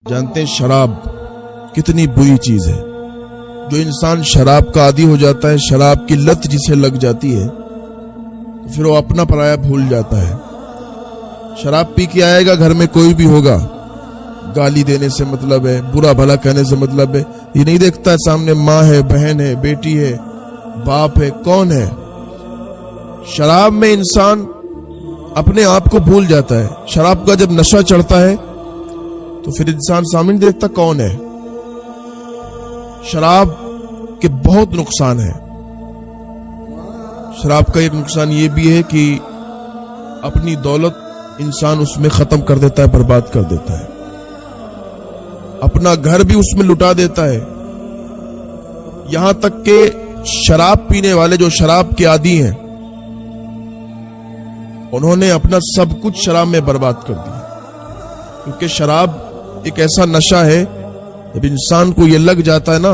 जानते हैं शराब कितनी बुरी चीज है। जो इंसान शराब का आदी हो जाता है, शराब की लत जिसे लग जाती है, तो फिर वो अपना पराया भूल जाता है। शराब पी के आएगा, घर में कोई भी होगा, गाली देने से मतलब है, बुरा भला कहने से मतलब है। ये नहीं देखता है सामने माँ है, बहन है, बेटी है, बाप है, कौन है। शराब में इंसान अपने आप को भूल जाता है। शराब का जब नशा चढ़ता है तो फिर इंसान सामने नहीं देखता कौन है। शराब के बहुत नुकसान है। शराब का एक नुकसान ये भी है कि अपनी दौलत इंसान उसमें खत्म कर देता है, बर्बाद कर देता है, अपना घर भी उसमें लुटा देता है। यहां तक कि शराब पीने वाले जो शराब के आदी हैं, उन्होंने अपना सब कुछ शराब में बर्बाद कर दिया। क्योंकि शराब एक ऐसा नशा है, जब इंसान को ये लग जाता है ना,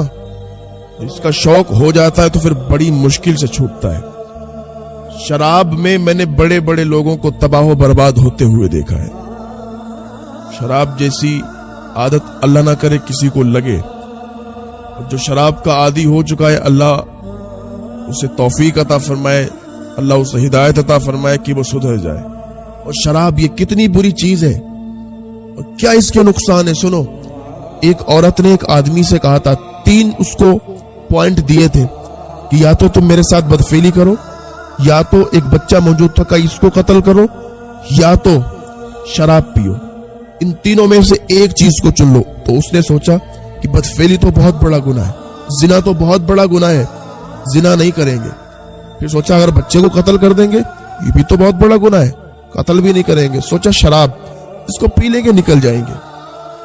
इसका शौक हो जाता है, तो फिर बड़ी मुश्किल से छूटता है। शराब में मैंने बड़े बड़े लोगों को तबाह बर्बाद होते हुए देखा है। शराब जैसी आदत अल्लाह ना करे किसी को लगे। और जो शराब का आदी हो चुका है, अल्लाह उसे तौफीक अता फरमाए, अल्लाह उसे हिदायत अता फरमाए कि वो सुधर जाए। और शराब ये कितनी बुरी चीज है और क्या इसके नुकसान है। सुनो, एक औरत ने एक आदमी से कहा था, 3 उसको पॉइंट दिए थे कि या तो तुम मेरे साथ बदफेली करो, या तो एक बच्चा मौजूद था का इसको कत्ल करो, या तो शराब पियो। इन तीनों में से एक चीज को चुन लो। तो उसने सोचा कि बदफेली तो बहुत बड़ा गुनाह है, जिना तो बहुत बड़ा गुनाह है, जिना नहीं करेंगे। फिर सोचा अगर बच्चे को कत्ल कर देंगे, ये भी तो बहुत बड़ा गुनाह है, कत्ल भी नहीं करेंगे। सोचा शराब, इसको पी लेंगे, निकल जाएंगे।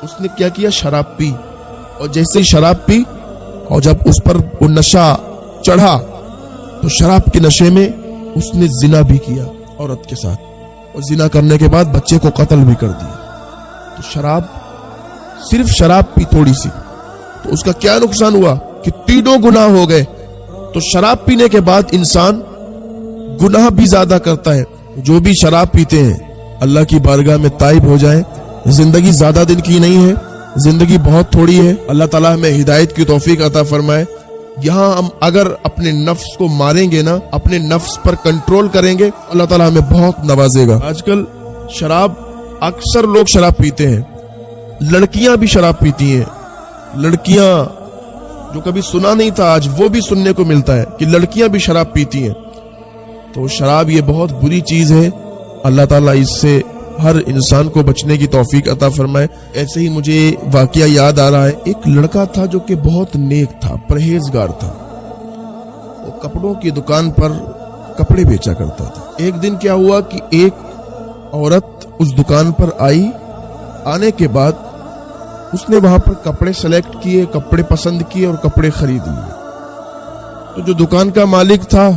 उसने क्या किया, शराब पी। और जैसे ही शराब पी और जब उस पर वो नशा चढ़ा, तो शराब के नशे में उसने जिना भी किया औरत के साथ, और जिना करने के बाद बच्चे को कत्ल भी कर दिया। तो शराब, सिर्फ शराब पी थोड़ी सी, तो उसका क्या नुकसान हुआ कि 3 गुनाह हो गए। तो शराब पीने के बाद इंसान गुनाह भी ज्यादा करता है। जो भी शराब पीते हैं, अल्लाह की बारगाह में ताइब हो जाए। जिंदगी ज्यादा दिन की नहीं है, जिंदगी बहुत थोड़ी है। अल्लाह ताला हमें हिदायत की तौफीक अता फरमाए। यहाँ हम अगर अपने नफ्स को मारेंगे ना, अपने नफ्स पर कंट्रोल करेंगे, अल्लाह ताला हमें बहुत नवाजेगा। आजकल शराब, अक्सर लोग शराब पीते हैं, लड़कियां भी शराब पीती हैं। लड़कियां, जो कभी सुना नहीं था, आज वो भी सुनने को मिलता है कि लड़कियां भी शराब पीती हैं। तो शराब ये बहुत बुरी चीज है। अल्लाह ताला इससे हर इंसान को बचने की तौफीक अता फरमाए। ऐसे ही मुझे वाकया याद आ रहा है। एक लड़का था जो कि बहुत नेक था, परहेजगार था। वो कपड़ों की दुकान पर कपड़े बेचा करता था। एक दिन क्या हुआ कि एक औरत उस दुकान पर आई। आने के बाद उसने वहां पर कपड़े सेलेक्ट किए, कपड़े पसंद किए और कपड़े खरीद लिए। तो जो दुकान का मालिक था,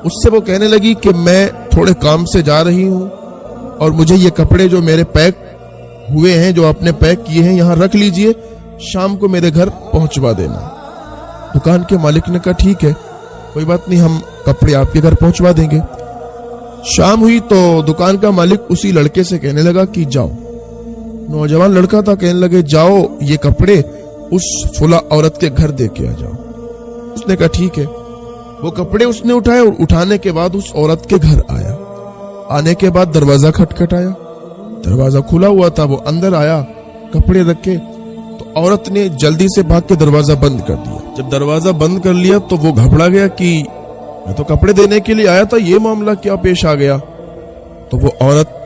उससे वो कहने लगी कि मैं थोड़े काम से जा रही हूं और मुझे ये कपड़े जो मेरे पैक हुए हैं, जो आपने पैक किए हैं, यहां रख लीजिए, शाम को मेरे घर पहुंचवा देना। दुकान के मालिक ने कहा ठीक है, कोई बात नहीं, हम कपड़े आपके घर पहुंचवा देंगे। शाम हुई तो दुकान का मालिक उसी लड़के से कहने लगा कि जाओ। नौजवान लड़का था, कहने लगे जाओ ये कपड़े उस फुला औरत के घर दे के आ जाओ। उसने कहा ठीक है। वो कपड़े उसने उठाए और उठाने के बाद उस औरत के घर आया। आने के बाद दरवाजा खटखटाया, दरवाजा खुला हुआ था। वो अंदर आया, कपड़े रखे, तो औरत ने जल्दी से भाग के दरवाजा बंद कर दिया। जब दरवाजा बंद कर लिया तो वो घबरा गया कि मैं तो कपड़े देने के लिए आया था, ये मामला क्या पेश आ गया। तो वो औरत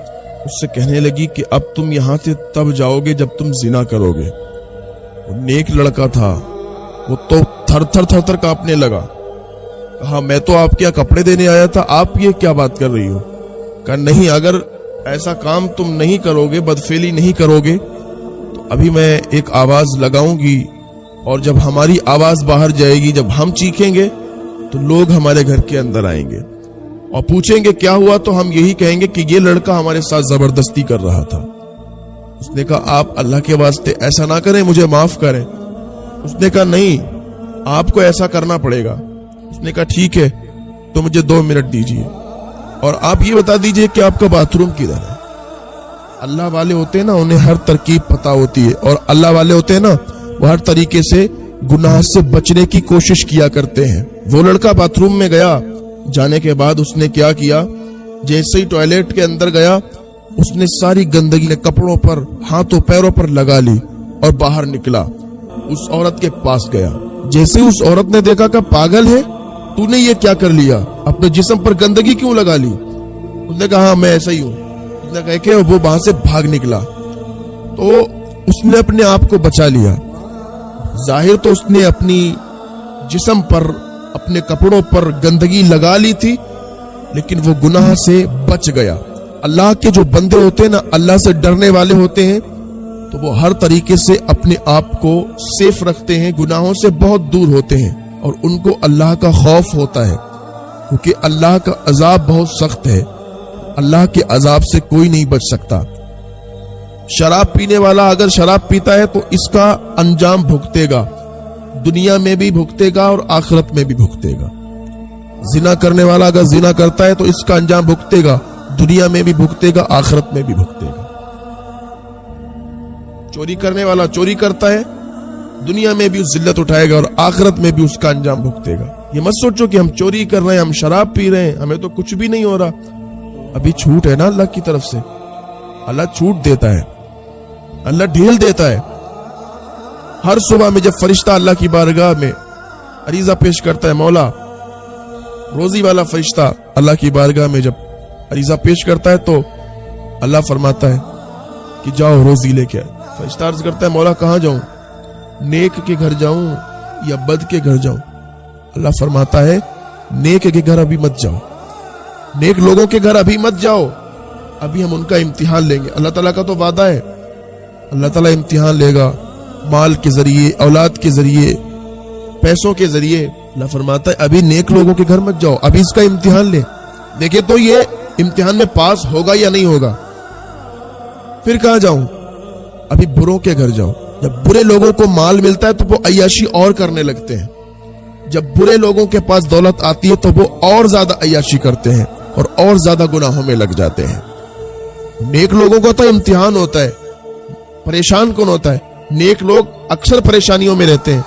उससे कहने लगी कि अब तुम यहां से तब जाओगे जब तुम जिना करोगे। वो नेक लड़का था, वो तो थर थर थर थर कांपने लगा। कहा मैं तो आपके यहाँ कपड़े देने आया था, आप ये क्या बात कर रही हो। कहा नहीं, अगर ऐसा काम तुम नहीं करोगे, बदफेली नहीं करोगे, तो अभी मैं एक आवाज लगाऊंगी, और जब हमारी आवाज बाहर जाएगी, जब हम चीखेंगे, तो लोग हमारे घर के अंदर आएंगे और पूछेंगे क्या हुआ, तो हम यही कहेंगे कि ये लड़का हमारे साथ जबरदस्ती कर रहा था। उसने कहा आप अल्लाह के वास्ते ऐसा ना करें, मुझे माफ करें। उसने कहा नहीं, आपको ऐसा करना पड़ेगा। उसने कहा ठीक है, तो मुझे 2 मिनट दीजिए और आप ये बता दीजिए कि आपका बाथरूम किधर है। اللہ والے ہوتے ہیں نا انہیں ہر ترکیب پتا ہوتی ہے, اور اللہ والے ہوتے ہیں نا وہ ہر طریقے سے گناہ سے بچنے کی کوشش کیا کرتے ہیں. وہ لڑکا باتھ روم میں گیا, جانے کے بعد اس نے کیا کیا, جیسے ہی ٹوائلٹ کے اندر گیا اس نے ساری گندگی کپڑوں پر ہاتھوں پیروں پر لگا لی اور باہر نکلا, اس عورت کے پاس گیا. جیسے اس عورت نے دیکھا کہ پاگل ہے تو نے یہ کیا کر لیا, اپنے جسم پر گندگی کیوں لگا لی؟ اس نے کہا ہاں میں ایسا ہی ہوں. اس نے کہا کہ وہ وہاں سے بھاگ نکلا. تو اس نے اپنے آپ کو بچا لیا. ظاہر تو اس نے اپنی جسم پر اپنے کپڑوں پر گندگی لگا لی تھی, لیکن وہ گناہ سے بچ گیا. اللہ کے جو بندے ہوتے ہیں نا, اللہ سے ڈرنے والے ہوتے ہیں, تو وہ ہر طریقے سے اپنے آپ کو سیف رکھتے ہیں, گناہوں سے بہت دور ہوتے ہیں, اور ان کو اللہ کا خوف ہوتا ہے, کیونکہ اللہ کا عذاب بہت سخت ہے. اللہ کے عذاب سے کوئی نہیں بچ سکتا. شراب پینے والا اگر شراب پیتا ہے تو اس کا انجام بھگتے گا, دنیا میں بھی بھگتے گا اور آخرت میں بھی بھگتے گا. زنا کرنے والا اگر زنا کرتا ہے تو اس کا انجام بھگتے گا, دنیا میں بھی بھگتے گا, آخرت میں بھی بھگتے گا. چوری کرنے والا چوری کرتا ہے, دنیا میں بھی اس ذلت اٹھائے گا اور آخرت میں بھی اس کا انجام بھگتے گا. یہ مت سوچو کہ ہم چوری کر رہے ہیں, ہم شراب پی رہے ہیں, ہمیں تو کچھ بھی نہیں ہو رہا. ابھی چھوٹ ہے نا اللہ کی طرف سے, اللہ چھوٹ دیتا ہے, اللہ ڈھیل دیتا ہے. ہر صبح میں جب فرشتہ اللہ کی بارگاہ میں عریضہ پیش کرتا ہے, مولا روزی والا فرشتہ اللہ کی بارگاہ میں جب عریضہ پیش کرتا ہے تو اللہ فرماتا ہے کہ جاؤ روزی لے کے. فرشتہ عرض کرتا ہے مولا کہاں جاؤں, نیک کے گھر جاؤں یا بد کے گھر جاؤں؟ اللہ فرماتا ہے نیک کے گھر ابھی مت جاؤ, نیک لوگوں کے گھر ابھی مت جاؤ, ابھی ہم ان کا امتحان لیں گے. اللہ تعالیٰ کا تو وعدہ ہے, اللہ تعالیٰ امتحان لے گا مال کے ذریعے, اولاد کے ذریعے, پیسوں کے ذریعے. اللہ فرماتا ہے ابھی نیک لوگوں کے گھر مت جاؤ, ابھی اس کا امتحان لے, دیکھیں تو یہ امتحان میں پاس ہوگا یا نہیں ہوگا. پھر کہاں جاؤں؟ ابھی بروں کے گھر جاؤ. جب برے لوگوں کو مال ملتا ہے تو وہ عیاشی اور کرنے لگتے ہیں, جب برے لوگوں کے پاس دولت آتی ہے تو وہ اور زیادہ عیاشی کرتے ہیں اور زیادہ گناہوں میں لگ جاتے ہیں. نیک لوگوں کو تو امتحان ہوتا ہے, پریشان کون ہوتا ہے؟ نیک لوگ اکثر پریشانیوں میں رہتے ہیں.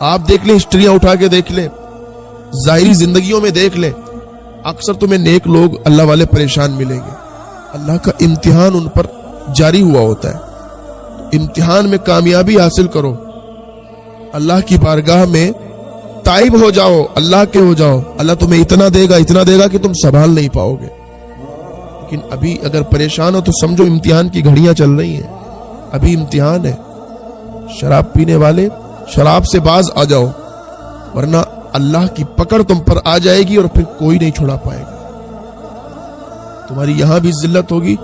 آپ دیکھ لیں, ہسٹریاں اٹھا کے دیکھ لیں, ظاہری زندگیوں میں دیکھ لیں, اکثر تمہیں نیک لوگ اللہ والے پریشان ملیں گے. اللہ کا امتحان ان پر جاری ہوا ہوتا ہے. امتحان میں کامیابی حاصل کرو, اللہ کی بارگاہ میں تائب ہو جاؤ, اللہ کے ہو جاؤ. اللہ تمہیں اتنا دے گا کہ تم سنبھال نہیں پاؤ گے. لیکن ابھی اگر پریشان ہو تو سمجھو امتحان کی گھڑیاں چل رہی ہیں, ابھی امتحان ہے. شراب پینے والے شراب سے باز آ جاؤ, ورنہ اللہ کی پکڑ تم پر آ جائے گی اور پھر کوئی نہیں چھڑا پائے گا. تمہاری یہاں بھی ذلت ہوگی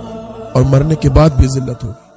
اور مرنے کے بعد بھی ذلت ہوگی.